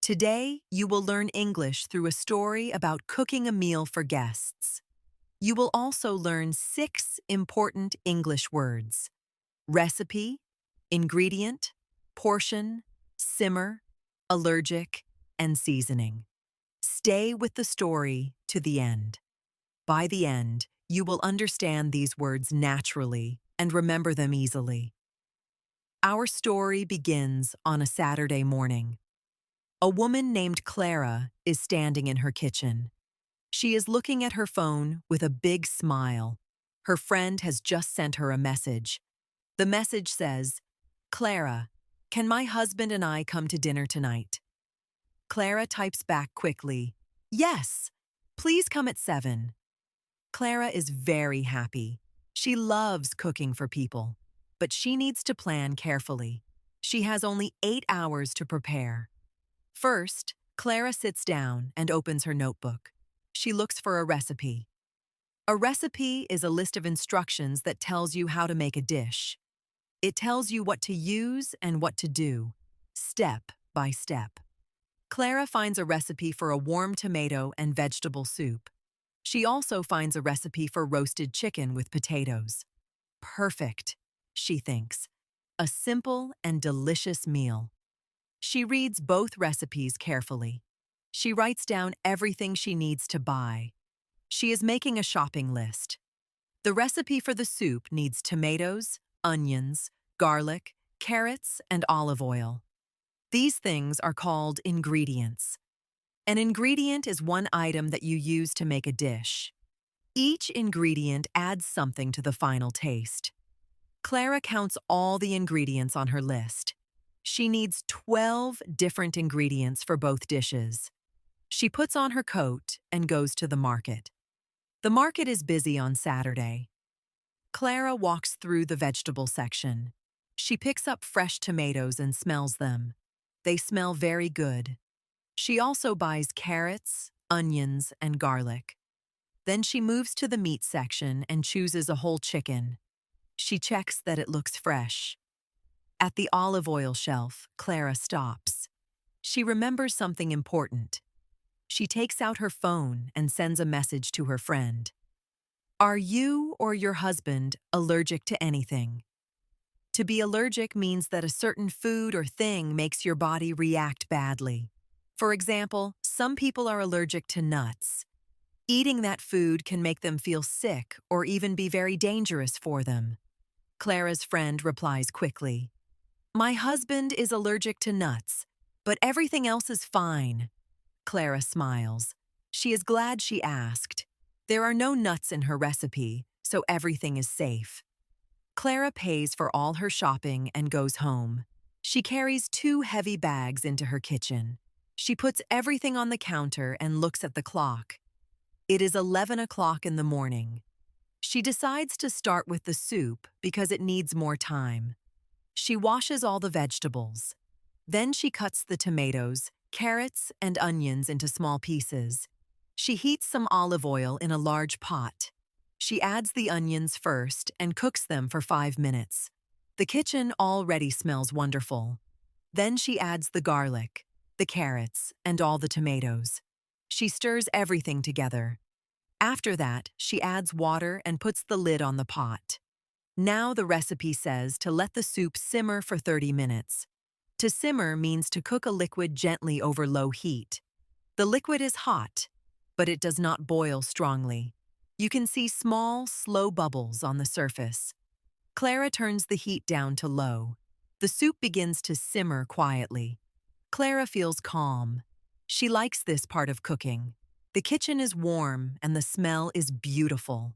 Today, you will learn English through a story about cooking a meal for guests. You will also learn 6 important English words: recipe, ingredient, portion, simmer, allergic, and seasoning. Stay with the story to the end. By the end, you will understand these words naturally and remember them easily. Our story begins on a Saturday morning. A woman named Clara is standing in her kitchen. She is looking at her phone with a big smile. Her friend has just sent her a message. The message says, "Clara, can my husband and I come to dinner tonight?" Clara types back quickly, "Yes, please come at 7." Clara is very happy. She loves cooking for people, but she needs to plan carefully. She has only 8 hours to prepare. First, Clara sits down and opens her notebook. She looks for a recipe. A recipe is a list of instructions that tells you how to make a dish. It tells you what to use and what to do, step by step. Clara finds a recipe for a warm tomato and vegetable soup. She also finds a recipe for roasted chicken with potatoes. Perfect, she thinks. A simple and delicious meal. She reads both recipes carefully. She writes down everything she needs to buy. She is making a shopping list. The recipe for the soup needs tomatoes, onions, garlic, carrots, and olive oil. These things are called ingredients. An ingredient is one item that you use to make a dish. Each ingredient adds something to the final taste. Clara counts all the ingredients on her list. She needs 12 different ingredients for both dishes. She puts on her coat and goes to the market. The market is busy on Saturday. Clara walks through the vegetable section. She picks up fresh tomatoes and smells them. They smell very good. She also buys carrots, onions, and garlic. Then she moves to the meat section and chooses a whole chicken. She checks that it looks fresh. At the olive oil shelf, Clara stops. She remembers something important. She takes out her phone and sends a message to her friend. "Are you or your husband allergic to anything?" To be allergic means that a certain food or thing makes your body react badly. For example, some people are allergic to nuts. Eating that food can make them feel sick or even be very dangerous for them. Clara's friend replies quickly, "My husband is allergic to nuts, but everything else is fine." Clara smiles. She is glad she asked. There are no nuts in her recipe, so everything is safe. Clara pays for all her shopping and goes home. She carries 2 heavy bags into her kitchen. She puts everything on the counter and looks at the clock. It is 11 o'clock in the morning. She decides to start with the soup because it needs more time. She washes all the vegetables. Then she cuts the tomatoes, carrots, and onions into small pieces. She heats some olive oil in a large pot. She adds the onions first and cooks them for 5 minutes. The kitchen already smells wonderful. Then she adds the garlic, the carrots, and all the tomatoes. She stirs everything together. After that, she adds water and puts the lid on the pot. Now the recipe says to let the soup simmer for 30 minutes. To simmer means to cook a liquid gently over low heat. The liquid is hot, but it does not boil strongly. You can see small, slow bubbles on the surface. Clara turns the heat down to low. The soup begins to simmer quietly. Clara feels calm. She likes this part of cooking. The kitchen is warm and the smell is beautiful.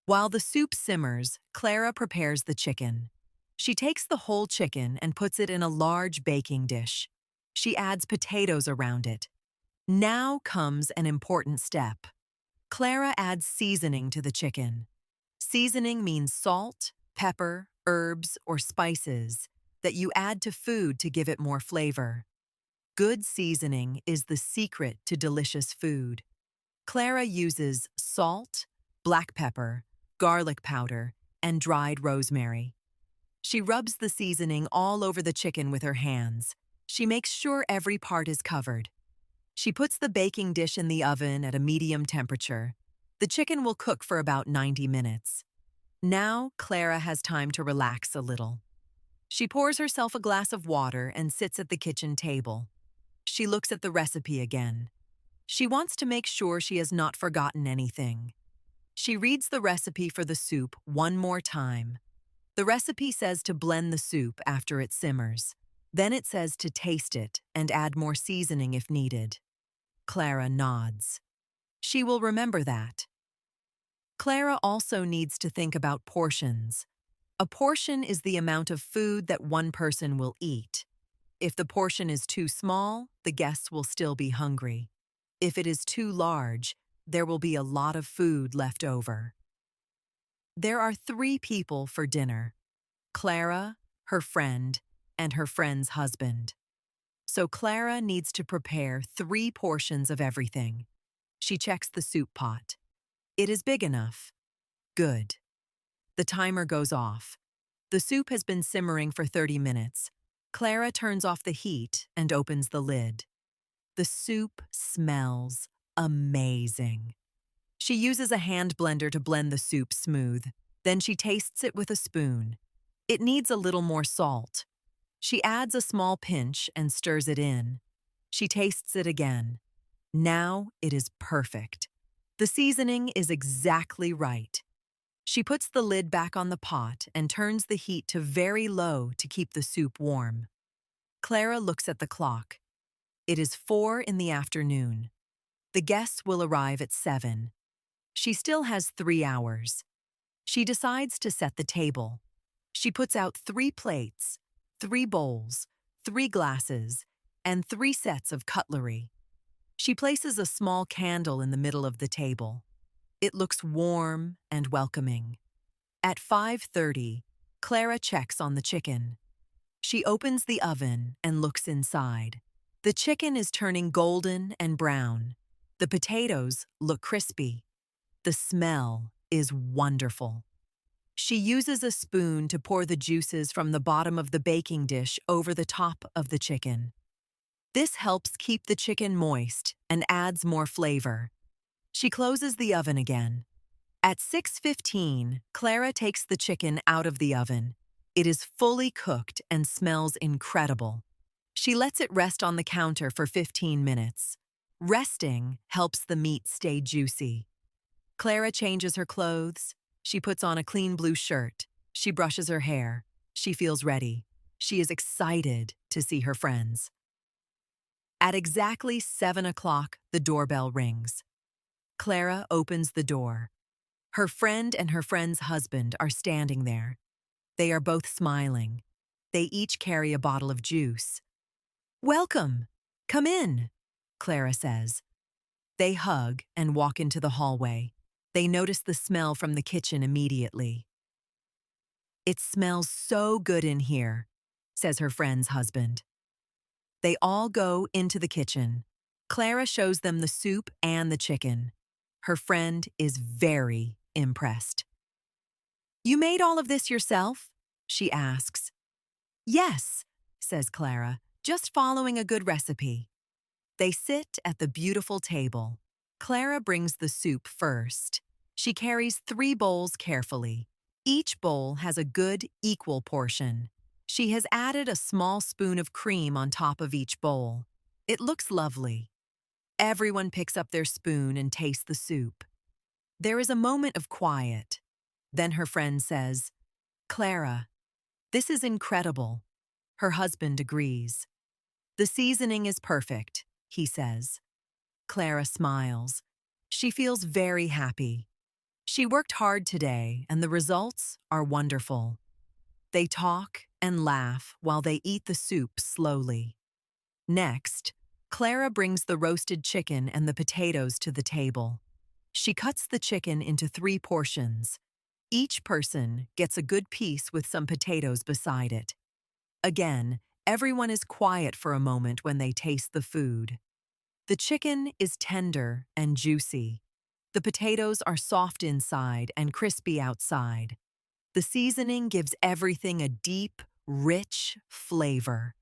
While the soup simmers, Clara prepares the chicken. She takes the whole chicken and puts it in a large baking dish. She adds potatoes around it. Now comes an important step. Clara adds seasoning to the chicken. Seasoning means salt, pepper, herbs, or spices that you add to food to give it more flavor. Good seasoning is the secret to delicious food. Clara uses salt, black pepper, garlic powder, and dried rosemary. She rubs the seasoning all over the chicken with her hands. She makes sure every part is covered. She puts the baking dish in the oven at a medium temperature. The chicken will cook for about 90 minutes. Now, Clara has time to relax a little. She pours herself a glass of water and sits at the kitchen table. She looks at the recipe again. She wants to make sure she has not forgotten anything. She reads the recipe for the soup one more time. The recipe says to blend the soup after it simmers. Then it says to taste it and add more seasoning if needed. Clara nods. She will remember that. Clara also needs to think about portions. A portion is the amount of food that one person will eat. If the portion is too small, the guests will still be hungry. If it is too large, there will be a lot of food left over. There are 3 people for dinner: Clara, her friend, and her friend's husband. So Clara needs to prepare 3 portions of everything. She checks the soup pot. It is big enough. Good. The timer goes off. The soup has been simmering for 30 minutes. Clara turns off the heat and opens the lid. The soup smells amazing. She uses a hand blender to blend the soup smooth. Then she tastes it with a spoon. It needs a little more salt. She adds a small pinch and stirs it in. She tastes it again. Now it is perfect. The seasoning is exactly right. She puts the lid back on the pot and turns the heat to very low to keep the soup warm. Clara looks at the clock. It is 4 in the afternoon. The guests will arrive at 7. She still has 3 hours. She decides to set the table. She puts out 3 plates, 3 bowls, 3 glasses, and 3 sets of cutlery. She places a small candle in the middle of the table. It looks warm and welcoming. At 5:30, Clara checks on the chicken. She opens the oven and looks inside. The chicken is turning golden and brown. The potatoes look crispy. The smell is wonderful. She uses a spoon to pour the juices from the bottom of the baking dish over the top of the chicken. This helps keep the chicken moist and adds more flavor. She closes the oven again. At 6:15, Clara takes the chicken out of the oven. It is fully cooked and smells incredible. She lets it rest on the counter for 15 minutes. Resting helps the meat stay juicy. Clara changes her clothes. She puts on a clean blue shirt. She brushes her hair. She feels ready. She is excited to see her friends. At exactly 7 o'clock, the doorbell rings. Clara opens the door. Her friend and her friend's husband are standing there. They are both smiling. They each carry a bottle of juice. "Welcome. Come in," Clara says. They hug and walk into the hallway. They notice the smell from the kitchen immediately. "It smells so good in here," says her friend's husband. They all go into the kitchen. Clara shows them the soup and the chicken. Her friend is very impressed. "You made all of this yourself?" she asks. "Yes," says Clara, "just following a good recipe." They sit at the beautiful table. Clara brings the soup first. She carries 3 bowls carefully. Each bowl has a good, equal portion. She has added a small spoon of cream on top of each bowl. It looks lovely. Everyone picks up their spoon and tastes the soup. There is a moment of quiet. Then her friend says, "Clara, this is incredible." Her husband agrees. "The seasoning is perfect," he says. Clara smiles. She feels very happy. She worked hard today, and the results are wonderful. They talk and laugh while they eat the soup slowly. Next, Clara brings the roasted chicken and the potatoes to the table. She cuts the chicken into 3 portions. Each person gets a good piece with some potatoes beside it. Again, everyone is quiet for a moment when they taste the food. The chicken is tender and juicy. The potatoes are soft inside and crispy outside. The seasoning gives everything a deep, rich flavor.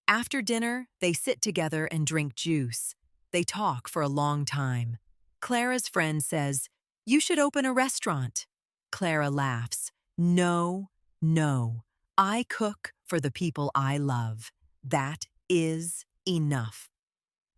After dinner, they sit together and drink juice. They talk for a long time. Clara's friend says, "You should open a restaurant." Clara laughs. "No, no. I cook for the people I love. That is enough."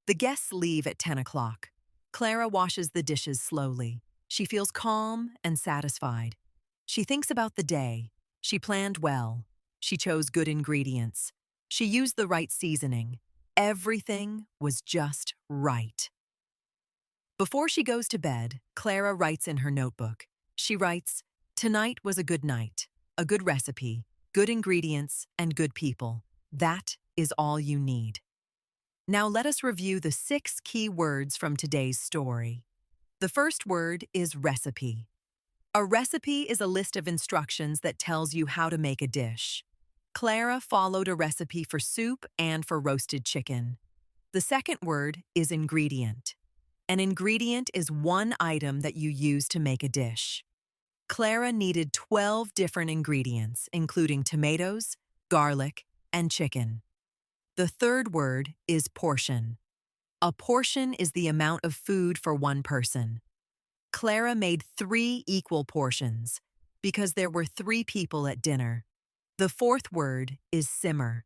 The guests leave at 10 o'clock. Clara washes the dishes slowly. She feels calm and satisfied. She thinks about the day. She planned well. She chose good ingredients. She used the right seasoning. Everything was just right. Before she goes to bed, Clara writes in her notebook. She writes, "Tonight was a good night, a good recipe, good ingredients, and good people. That is all you need." Now let us review the 6 key words from today's story. The first word is recipe. A recipe is a list of instructions that tells you how to make a dish. Clara followed a recipe for soup and for roasted chicken. The second word is ingredient. An ingredient is one item that you use to make a dish. Clara needed 12 different ingredients, including tomatoes, garlic, and chicken. The third word is portion. A portion is the amount of food for one person. Clara made 3 equal portions because there were 3 people at dinner. The fourth word is simmer.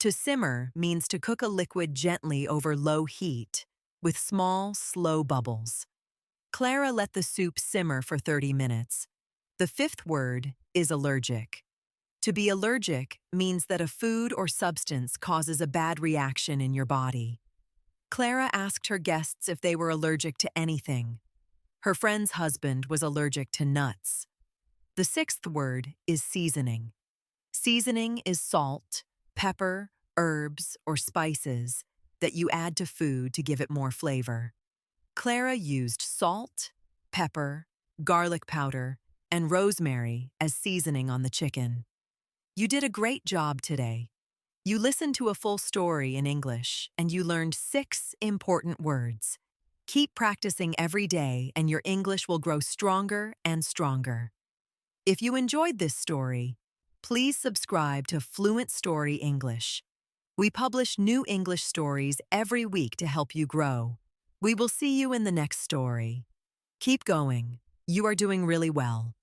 To simmer means to cook a liquid gently over low heat with small, slow bubbles. Clara let the soup simmer for 30 minutes. The fifth word is allergic. To be allergic means that a food or substance causes a bad reaction in your body. Clara asked her guests if they were allergic to anything. Her friend's husband was allergic to nuts. The sixth word is seasoning. Seasoning is salt, pepper, herbs, or spices that you add to food to give it more flavor. Clara used salt, pepper, garlic powder, and rosemary as seasoning on the chicken. You did a great job today. You listened to a full story in English and you learned 6 important words. Keep practicing every day and your English will grow stronger and stronger. If you enjoyed this story, please subscribe to Fluent Story English. We publish new English stories every week to help you grow. We will see you in the next story. Keep going. You are doing really well.